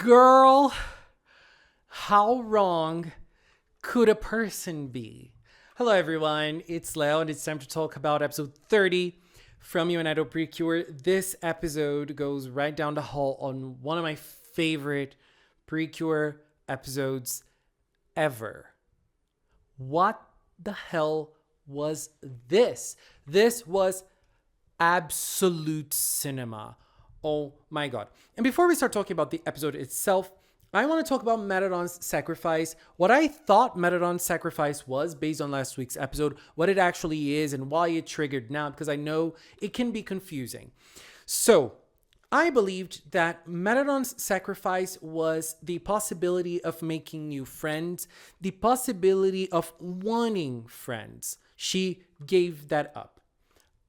Girl, how wrong could a person be? Hello everyone, it's Leo and it's time to talk about episode 30 from You and I Don't PreCure. This episode goes right down the hall on one of my favorite PreCure episodes ever. What the hell was this? This was absolute cinema. Oh my god. And before we start talking about the episode itself, I want to talk about Metadon's sacrifice, what I thought Metadon's sacrifice was based on last week's episode, what it actually is and why it triggered now, because I know it can be confusing. So, I believed that Metadon's sacrifice was the possibility of making new friends, the possibility of wanting friends. She gave that up.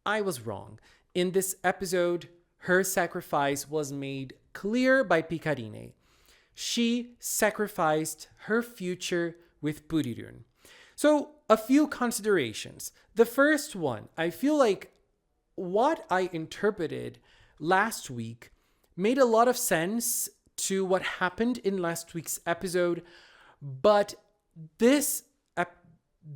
I was wrong. In this episode, her sacrifice was made clear by Picarine. She sacrificed her future with Purirun. So, a few considerations. The first one, I feel like what I interpreted last week made a lot of sense to what happened in last week's episode, but this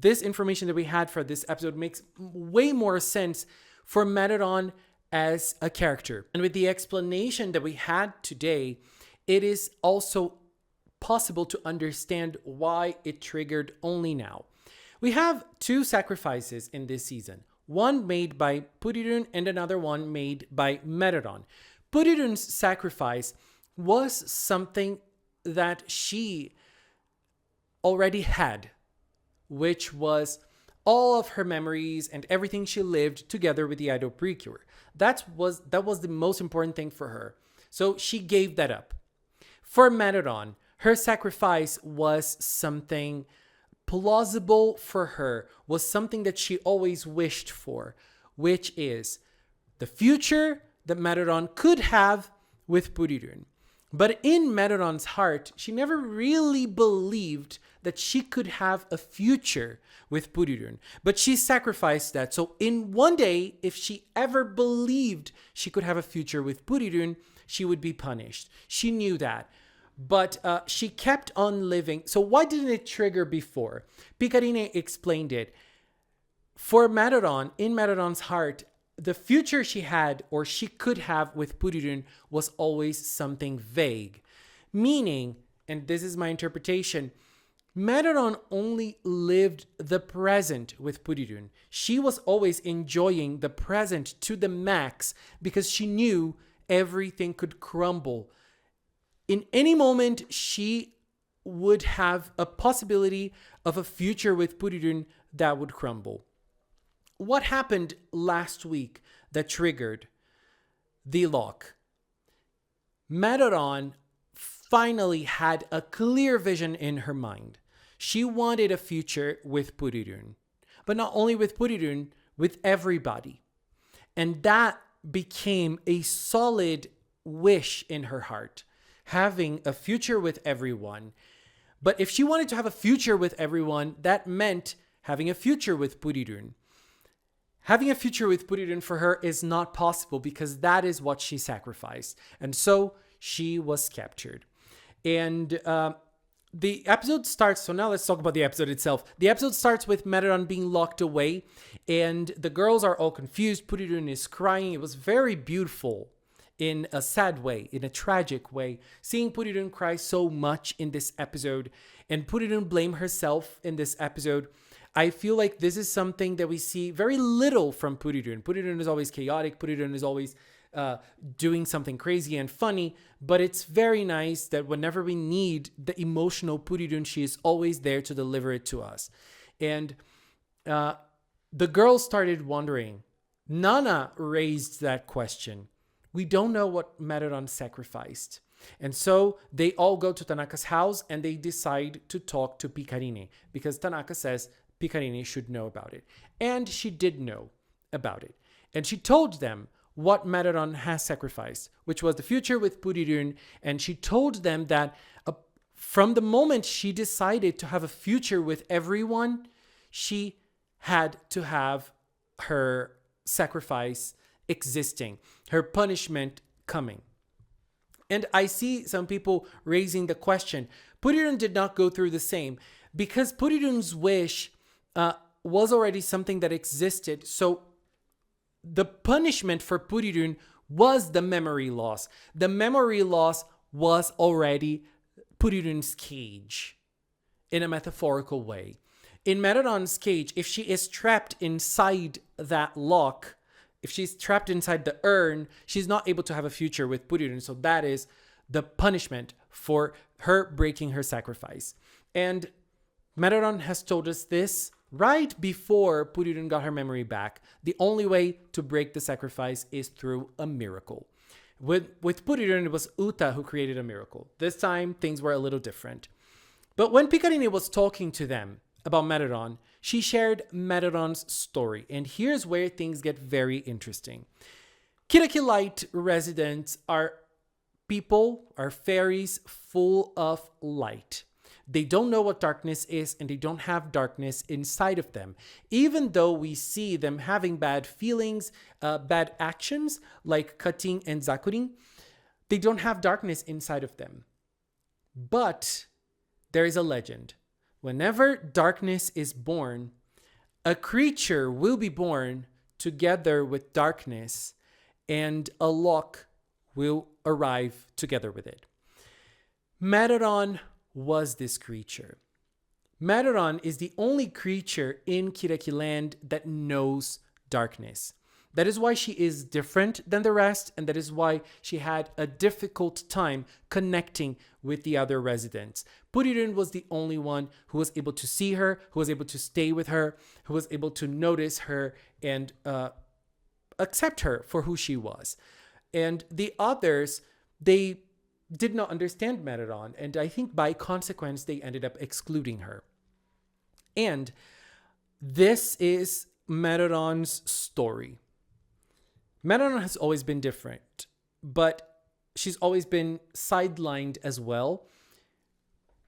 information that we had for this episode makes way more sense for Metadon as a character. And with the explanation that we had today, it is also possible to understand why it triggered only now. We have two sacrifices in this season. One made by Purirun and another one made by Metadon. Purirun's sacrifice was something that she already had, which was all of her memories and everything she lived together with the idol PreCure. That was the most important thing for her. So she gave that up. For Metadon, her sacrifice was something plausible for her, was something that she always wished for, which is the future that Metadon could have with Purirun. But in Metadon's heart, she never really believed that she could have a future with Purirun. But she sacrificed that. So in one day, if she ever believed she could have a future with Purirun, she would be punished. She knew that. But she kept on living. So why didn't it trigger before? Picarine explained it. For Metadon, in Metadon's heart, the future she had or she could have with Purirun was always something vague. Meaning, and this is my interpretation, Metadon only lived the present with Purirun. She was always enjoying the present to the max because she knew everything could crumble. In any moment, she would have a possibility of a future with Purirun that would crumble. What happened last week that triggered the lock? Metadon finally had a clear vision in her mind. She wanted a future with Purirun. But not only with Purirun, with everybody. And that became a solid wish in her heart. Having a future with everyone. But if she wanted to have a future with everyone, that meant having a future with Purirun. Having a future with Purirun for her is not possible because that is what she sacrificed. And so she was captured. And the episode starts, so now let's talk about the episode itself. The episode starts with Metadon being locked away and the girls are all confused. Purirun is crying. It was very beautiful in a sad way, in a tragic way. Seeing Purirun cry so much in this episode and Purirun blame herself in this episode, I feel like this is something that we see very little from Purirun. Purirun is always chaotic. Purirun is always doing something crazy and funny, but it's very nice that whenever we need the emotional Purirun, she is always there to deliver it to us. And the girls started wondering. Nana raised that question. We don't know what Metadon sacrificed. And so they all go to Tanaka's house and they decide to talk to Picarine because Tanaka says Picarine should know about it. And she did know about it. And she told them what Metadon has sacrificed, which was the future with Purirun. And she told them that from the moment she decided to have a future with everyone, she had to have her sacrifice existing, her punishment coming. And I see some people raising the question, Purirun did not go through the same because Purirun's wish was already something that existed. So the punishment for Purirun was the memory loss. The memory loss was already Purirun's cage in a metaphorical way. In Metadon's cage, if she is trapped inside that lock, if she's trapped inside the urn, she's not able to have a future with Purirun. So that is the punishment for her breaking her sacrifice. And Metadon has told us this right before Purirun got her memory back. The only way to break the sacrifice is through a miracle. With Purirun, it was Uta who created a miracle. This time, things were a little different. But when Picarine was talking to them about Metadon, she shared Metadon's story. And here's where things get very interesting. Kiraakira Land residents are people, are fairies full of light. They don't know what darkness is, and they don't have darkness inside of them. Even though we see them having bad feelings, bad actions, like cutting and zakurin, they don't have darkness inside of them. But there is a legend. Whenever darkness is born, a creature will be born together with darkness, and a lock will arrive together with it. Metadon was this creature. Metadon is the only creature in Kiraakira Land that knows darkness. That is why she is different than the rest, and that is why she had a difficult time connecting with the other residents. Purirun was the only one who was able to see her, who was able to stay with her, who was able to notice her and accept her for who she was. And the others, they did not understand Metadon, and I think by consequence, they ended up excluding her. And this is Metadon's story. Metadon has always been different, but she's always been sidelined as well.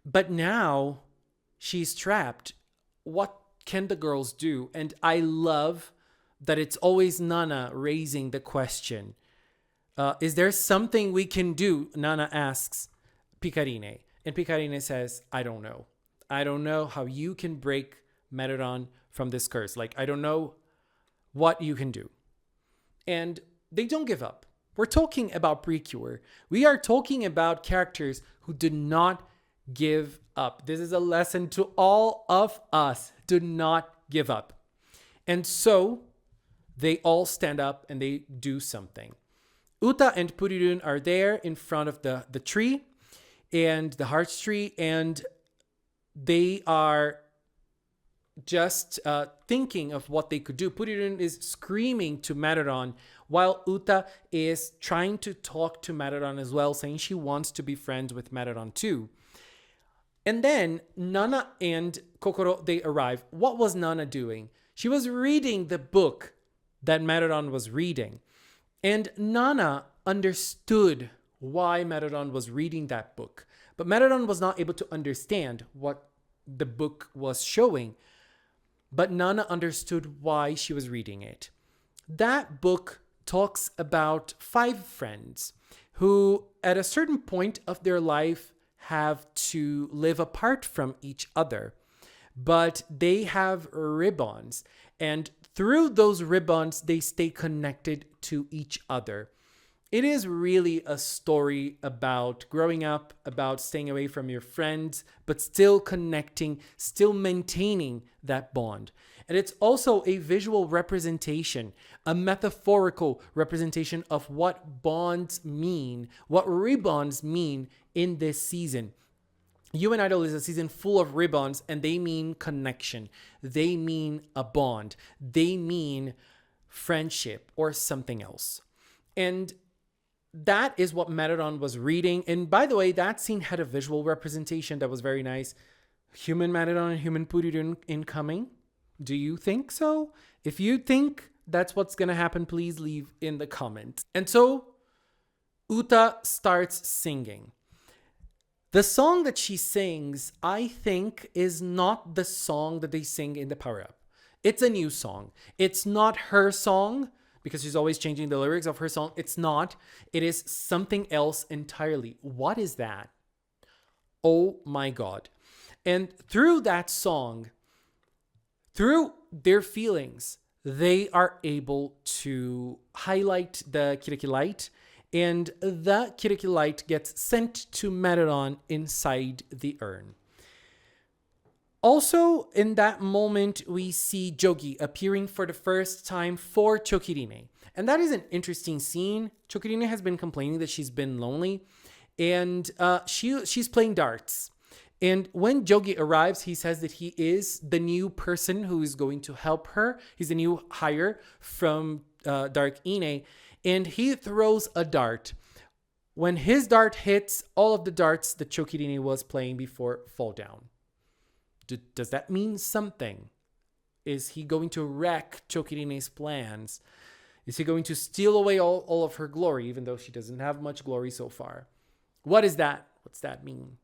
But now she's trapped. What can the girls do? And I love that it's always Nana raising the question. Is there something we can do? Nana asks Picarine. And Picarine says, I don't know. I don't know how you can break Metadon from this curse. Like, I don't know what you can do. And they don't give up. We're talking about PreCure. We are talking about characters who do not give up. This is a lesson to all of us. Do not give up. And so they all stand up and they do something. Uta and Purirun are there in front of the tree and the hearts tree, and they are just thinking of what they could do. Purirun is screaming to Metadon while Uta is trying to talk to Metadon as well, saying she wants to be friends with Metadon too. And then Nana and Kokoro, they arrive. What was Nana doing? She was reading the book that Metadon was reading. And Nana understood why Metadon was reading that book. But Metadon was not able to understand what the book was showing. But Nana understood why she was reading it. That book talks about 5 friends who, at a certain point of their life, have to live apart from each other. But they have ribbons. And through those ribbons, they stay connected to each other. It is really a story about growing up, about staying away from your friends, but still connecting, still maintaining that bond. And it's also a visual representation, a metaphorical representation of what bonds mean, what ribbons mean in this season. You and Idol is a season full of ribbons, and they mean connection. They mean a bond. They mean friendship or something else. And that is what Metadon was reading. And by the way, that scene had a visual representation that was very nice. Human Metadon and human Purirun incoming. Do you think so? If you think that's what's going to happen, please leave in the comments. And so Uta starts singing. The song that she sings, I think, is not the song that they sing in the power-up. It's a new song. It's not her song. because she's always changing the lyrics of her song. It's not. It is something else entirely. What is that? Oh my God. And through that song, through their feelings, they are able to highlight the Kiraakira light, and the Kiraakira light gets sent to Metadon inside the urn. Also, in that moment, we see Jogi appearing for the first time for Chokirine. And that is an interesting scene. Chokirine has been complaining that she's been lonely, and she's playing darts. And when Jogi arrives, he says that he is the new person who is going to help her. He's a new hire from Dark Ine, and he throws a dart. When his dart hits, all of the darts that Chokirine was playing before fall down. Does that mean something? Is he going to wreck Chokirine's plans? Is he going to steal away all of her glory, even though she doesn't have much glory so far? What is that? What's that mean?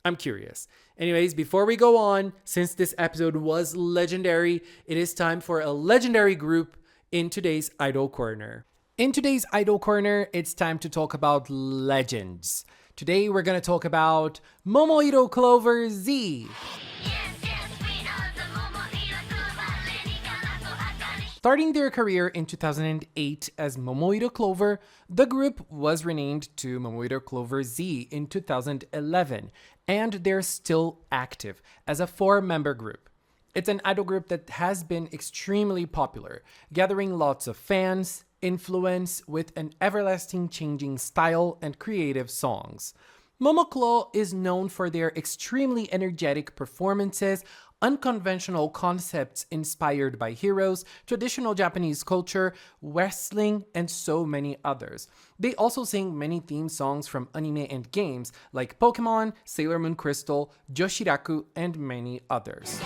I'm curious. Anyways, before we go on, since this episode was legendary, it is time for a legendary group in today's Idol Corner. In today's Idol Corner, it's time to talk about legends. Today, we're going to talk about Momo Clover Z. Starting their career in 2008 as Momo Clover, the group was renamed to Momo Clover Z in 2011, and they're still active as a 4-member group. It's an idol group that has been extremely popular, gathering lots of fans, influence with an everlasting changing style and creative songs. Momo Clo is known for their extremely energetic performances, unconventional concepts inspired by heroes, traditional Japanese culture, wrestling, and so many others. They also sing many theme songs from anime and games like Pokemon, Sailor Moon Crystal, Joshiraku, and many others.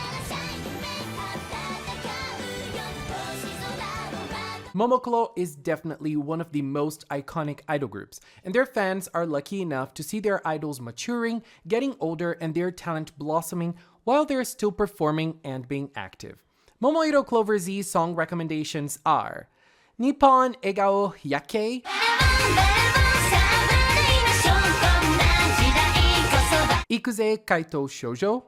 Momo Clo is definitely one of the most iconic idol groups, and their fans are lucky enough to see their idols maturing, getting older, and their talent blossoming while they're still performing and being active. Momo Clover Z song recommendations are Nippon Egao Yake, Ikuze Kaito Shoujo,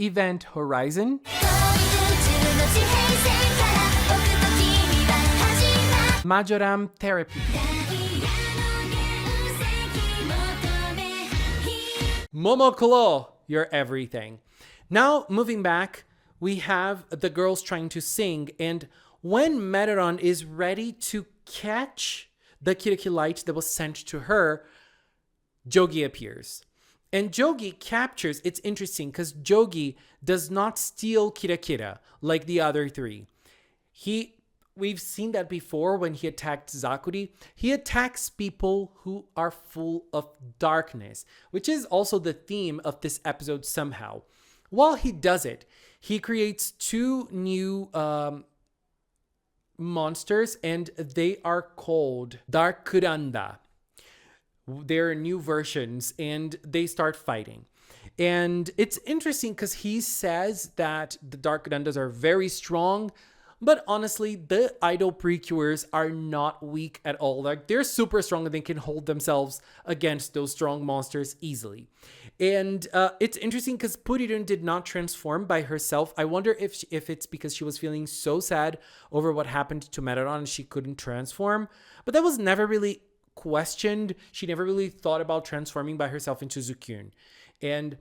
Event Horizon, Majoram Therapy. Momo Clo, you're everything. Now, moving back, we have the girls trying to sing, and when Metadon is ready to catch the Kiraakira light that was sent to her, Jogi appears. And Jogi captures, it's interesting because Jogi does not steal Kiraakira like the other three. We've seen that before when he attacked Zakuri. He attacks people who are full of darkness, which is also the theme of this episode somehow. While he does it, he creates 2 new monsters, and they are called Dark Kuranda. They're new versions, and they start fighting. And it's interesting because he says that the Dark Kurandas are very strong, but honestly, the idol PreCures are not weak at all. Like, they're super strong and they can hold themselves against those strong monsters easily. And it's interesting because Purirun did not transform by herself. I wonder if it's because she was feeling so sad over what happened to Metadon and she couldn't transform. But that was never really questioned. She never really thought about transforming by herself into Zukun. And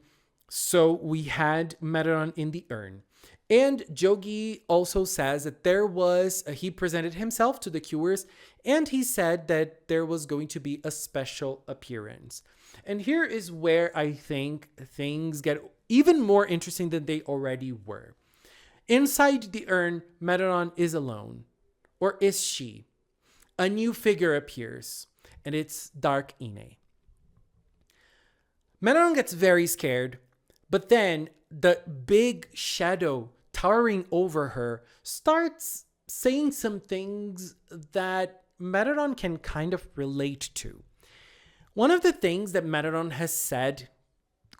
so we had Metadon in the urn. And Jogi also says that he presented himself to the Cures, and he said that there was going to be a special appearance. And here is where I think things get even more interesting than they already were. Inside the urn, Metadon is alone. Or is she? A new figure appears, and it's Dark Ine. Metadon gets very scared, but then the big shadow towering over her starts saying some things that Metadon can kind of relate to. One of the things that Metadon has said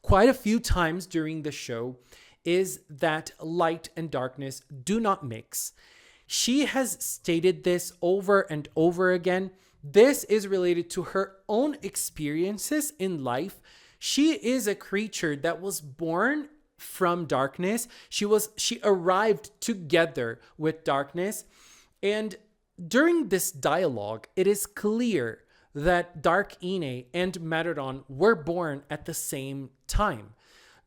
quite a few times during the show is that light and darkness do not mix. She has stated this over and over again. This is related to her own experiences in life. She is a creature that was born from darkness. She arrived together with darkness. And during this dialogue, it is clear that Dark Ine and Metadon were born at the same time.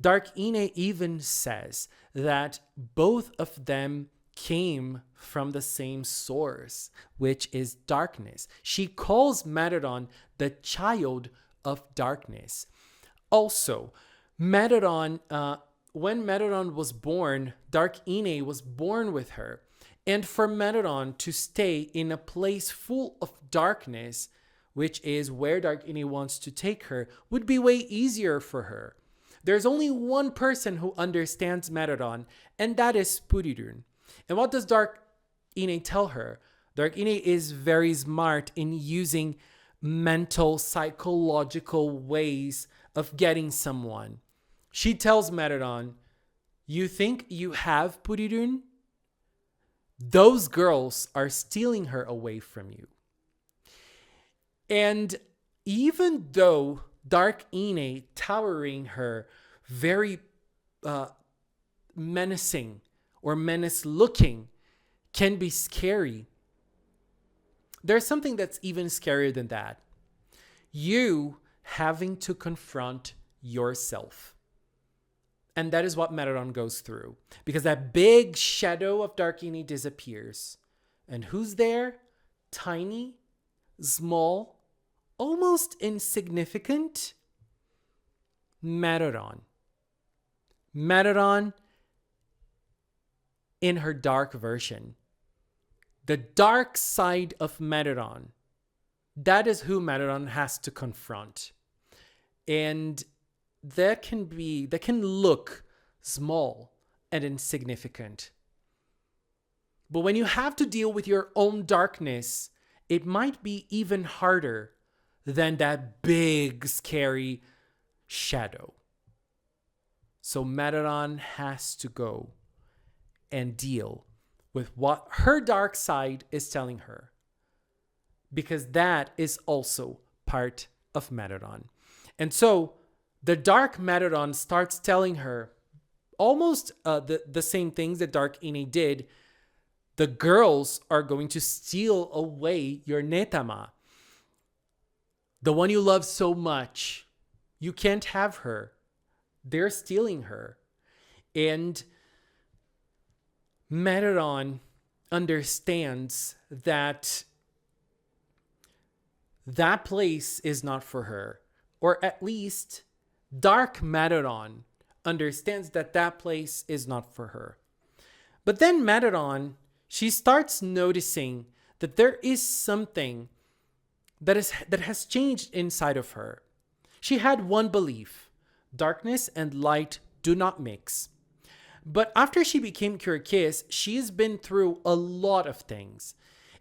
Dark Ine even says that both of them came from the same source, which is darkness. She calls Metadon the child of darkness. Also, Metadon, when Metadon was born, Dark Ine was born with her. And for Metadon to stay in a place full of darkness, which is where Dark Ine wants to take her, would be way easier for her. There's only one person who understands Metadon, and that is Purirun. And what does Dark Ine tell her? Dark Ine is very smart in using mental, psychological ways of getting someone. She tells Metadon, you think you have Purirun? Those girls are stealing her away from you. And even though Dark Ine, towering her, very menacing or menace-looking, can be scary, there's something that's even scarier than that. You having to confront yourself. And that is what Metadon goes through. Because that big shadow of Dark Ine disappears. And who's there? Tiny, small, almost insignificant? Metadon. Metadon in her dark version. The dark side of Metadon. That is who Metadon has to confront. And that can look small and insignificant. But when you have to deal with your own darkness, it might be even harder than that big, scary shadow. So Metadon has to go and deal with what her dark side is telling her. Because that is also part of Metadon. And so the dark Metadon starts telling her almost the same things that Dark Ine did. The girls are going to steal away your Netama. The one you love so much. You can't have her. They're stealing her. And Metadon understands that that place is not for her. Or at least Dark Metadon understands that that place is not for her. But then Metadon, she starts noticing that there is something that has changed inside of her. She had one belief: darkness and light do not mix. But after she became Kiraakira, she's been through a lot of things.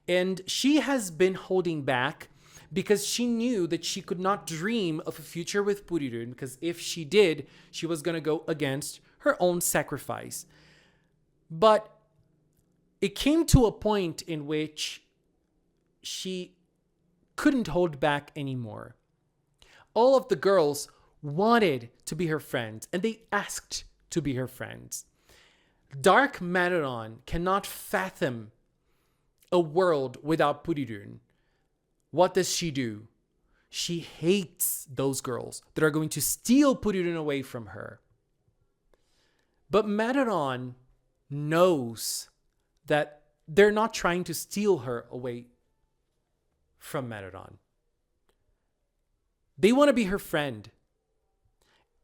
And she has been holding back because she knew that she could not dream of a future with Purirun, because if she did, she was going to go against her own sacrifice. But it came to a point in which she couldn't hold back anymore. All of the girls wanted to be her friends, and they asked to be her friends. Dark Metadon cannot fathom a world without Purirun. What does she do? She hates those girls that are going to steal Purirun away from her. But Metadon knows that they're not trying to steal her away from Metadon. They want to be her friend.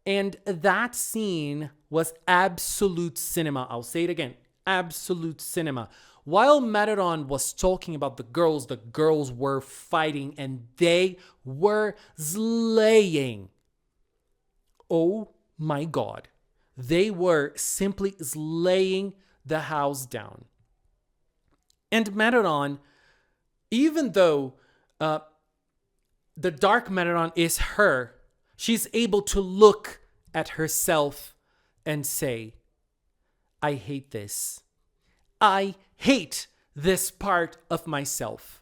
And that scene was absolute cinema. I'll say it again. Absolute cinema. While Metadon was talking about the girls were fighting and they were slaying. Oh my God. They were simply slaying the house down. And Metadon, even though the dark Metadon is her, she's able to look at herself and say, I hate this. I hate this part of myself.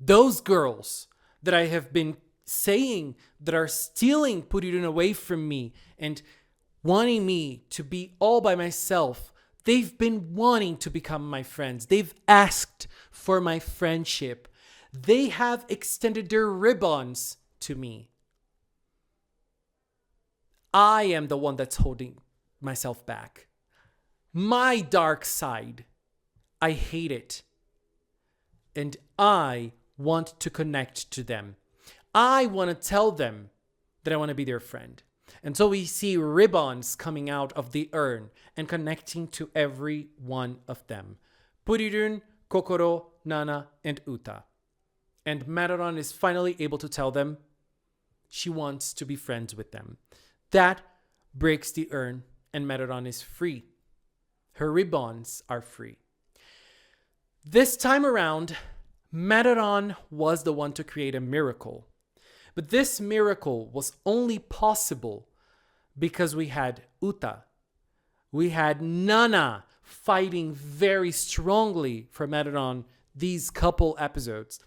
Those girls that I have been saying that are stealing Purirun away from me and wanting me to be all by myself, they've been wanting to become my friends. They've asked for my friendship. They have extended their ribbons to me. I am the one that's holding myself back. My dark side. I hate it. And I want to connect to them. I want to tell them that I want to be their friend. And so we see ribbons coming out of the urn and connecting to every one of them. Purirun, Kokoro, Nana, and Uta. And Metadon is finally able to tell them she wants to be friends with them. That breaks the urn and Metadon is free. Her ribbons are free. This time around, Metadon was the one to create a miracle. But this miracle was only possible because we had Uta. We had Nana fighting very strongly for Metadon these couple episodes.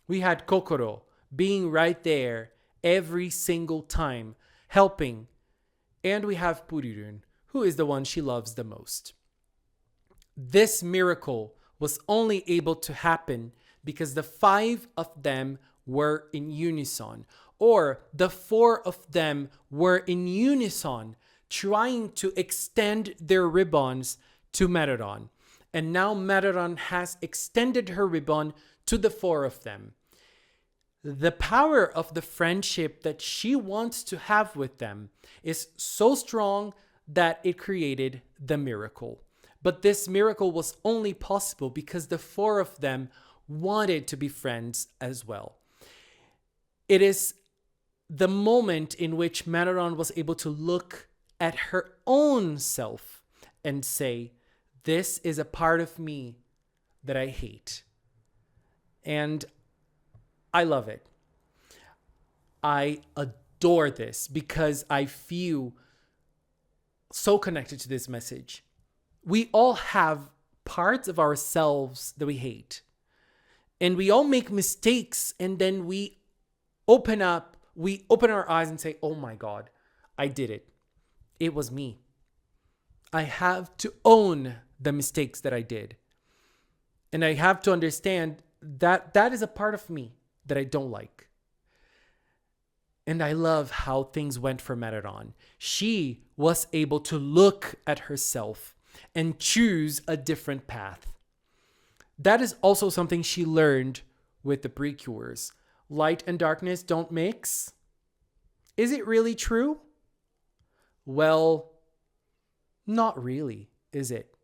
We had Kokoro being right there every single time, helping. And we have Purirun, who is the one she loves the most. This miracle was only able to happen because the 5 of them were in unison, or the 4 of them were in unison, trying to extend their ribbons to Metadon. And now Metadon has extended her ribbon to the 4 of them. The power of the friendship that she wants to have with them is so strong that it created the miracle. But this miracle was only possible because the 4 of them wanted to be friends as well. It is the moment in which Metadon was able to look at her own self and say, this is a part of me that I hate. And I love it. I adore this because I feel so connected to this message. We all have parts of ourselves that we hate. And we all make mistakes, and then we open our eyes and say, oh my God, I did it. It was me. I have to own the mistakes that I did. And I have to understand that that is a part of me that I don't like. And I love how things went for Metadon. She was able to look at herself and choose a different path. That is also something she learned with the PreCures. Light and darkness don't mix. Is it really true? Well, not really, is it?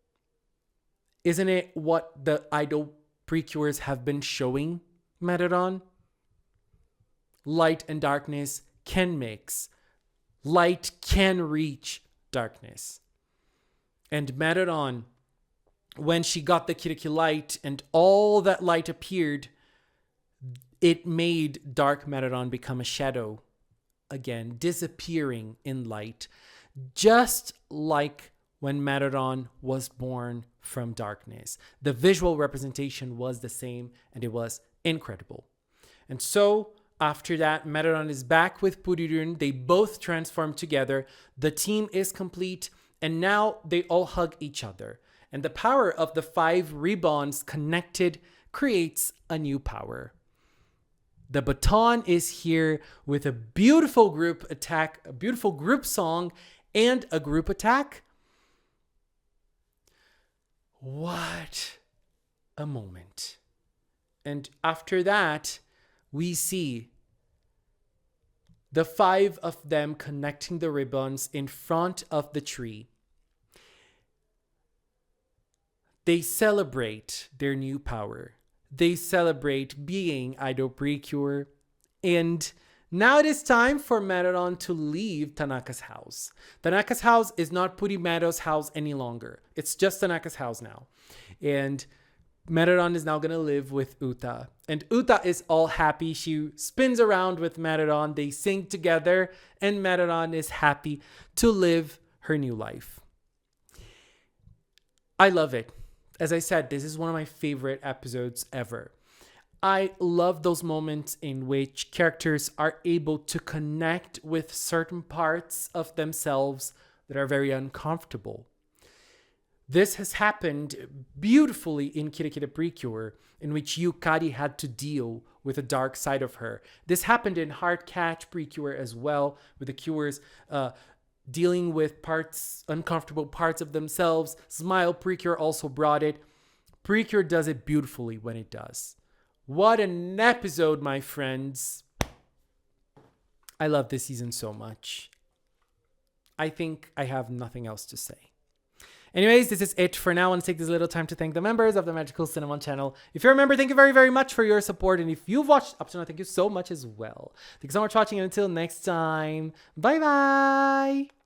Isn't it what the idol PreCures have been showing Metadon? Light and darkness can mix. Light can reach darkness. And Metadon, when she got the Kiraakira light and all that light appeared, it made dark Metadon become a shadow again, disappearing in light, just like when Metadon was born from darkness. The visual representation was the same, and it was incredible. And so after that, Metadon is back with Purirun. They both transform together. The team is complete, and now they all hug each other. And the power of the 5 ribbons connected creates a new power. The baton is here with a beautiful group attack, a beautiful group song, and a group attack. What a moment. And after that, we see the 5 of them connecting the ribbons in front of the tree. They celebrate their new power. They celebrate being idol PreCure. And now it is time for Metadon to leave Tanaka's house. Tanaka's house is not Purimeto's house any longer. It's just Tanaka's house now. And Metadon is now going to live with Uta. And Uta is all happy. She spins around with Metadon. They sing together. And Metadon is happy to live her new life. I love it. As I said, this is one of my favorite episodes ever. I love those moments in which characters are able to connect with certain parts of themselves that are very uncomfortable. This has happened beautifully in Kiraakira PreCure, in which Yukari had to deal with a dark side of her. This happened in Heart Catch PreCure as well, with the Cures dealing with uncomfortable parts of themselves. Smile PreCure also brought it. PreCure does it beautifully when it does. What an episode, my friends. I love this season so much. I think I have nothing else to say. Anyways, this is it for now. I want to take this little time to thank the members of the Magical Cinnamon channel. If you're a member, thank you very, very much for your support. And if you've watched up to now, thank you so much as well. Thank you so much for watching. And until next time, bye-bye.